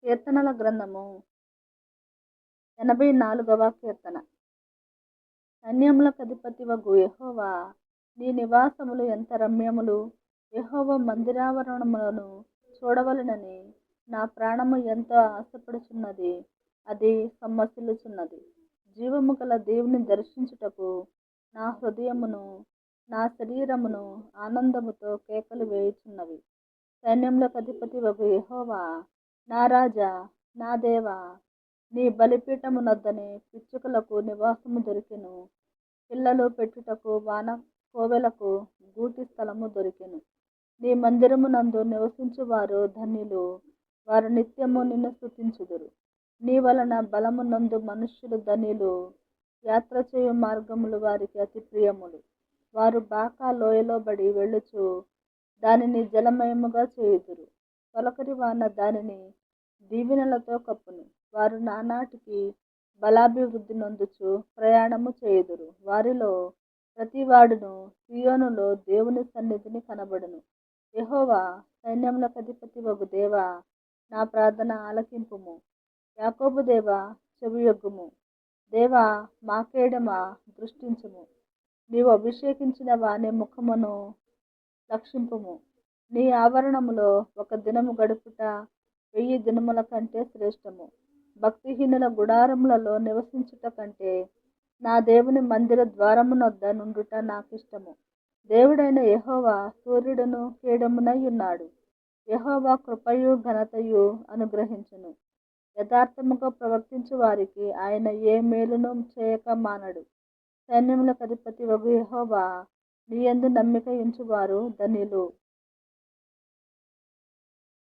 కీర్తనల గ్రంథము 84వ కీర్తన. సైన్యములకు అధిపతివగు యెహోవా, నీ నివాసములు ఎంత రమ్యములు! యెహోవా మందిరావరణములను చూడవలెనని నా ప్రాణము ఎంతో ఆశపడుచున్నది. అది సొమ్మసిల్లుచున్నది. జీవము గల దేవుని దర్శించుటకు నా హృదయమును నా శరీరమును ఆనందముతో కేకలు వేయుచున్నవి. సైన్యములకు అధిపతివగు యెహోవా, నా రాజా, నా దేవా, నీ బలిపీఠమునొద్దనే పిచ్చుకలకు నివాసము దొరికెను. పిల్లలు పెట్టుటకు వాన కోవెలకు గూటి స్థలము దొరికెను. నీ మందిరమునందు నివసించువారు ధన్యులు. వారు నిత్యము నిన్ను స్తుతించుదురు. నీ వలన బలమునందు మనుష్యులు ధన్యులు. యాత్ర చేయు మార్గములు వారికి అతి ప్రియములు. వారు బాకా లోయలో బడి వెళ్ళుచు దానిని జలమయముగా చేయుదురు. తొలకరి వాన దానిని దీవెనలతో కప్పును. వారు నానాటికి బలాభివృద్ధి నొందుచు ప్రయాణము చేయుదురు. వారిలో ప్రతివాడును సీయోనులో దేవుని సన్నిధిని కనబడును. యెహోవా, సైన్యములకు అధిపతివగు దేవా, నా ప్రార్థన ఆలకింపుము. యాకోబు దేవా, చెవియొగ్గుము. దేవా, మా కేడెమా, దృష్టించుము. నీవు అభిషేకించిన వాని ముఖమును లక్షింపుము. నీ ఆవరణములో ఒక దినము గడుపుట 1000 దినముల కంటే శ్రేష్టము. భక్తిహీనుల గుడారములలో నివసించుట కంటే నా దేవుని మందిర ద్వారమునొద్ద నుండుట నాకిష్టము. దేవుడైన యెహోవా సూర్యుడును కేడెమునై ఉన్నాడు. యెహోవా కృపయు ఘనతయు అనుగ్రహించును. యథార్థముగా ప్రవర్తించు వారికి ఆయన ఏ మేలును చేయక మానడు. సైన్యములకు అధిపతివగు యెహోవా, నీ యందు నమ్మిక ఉంచువారు ధన్యులు.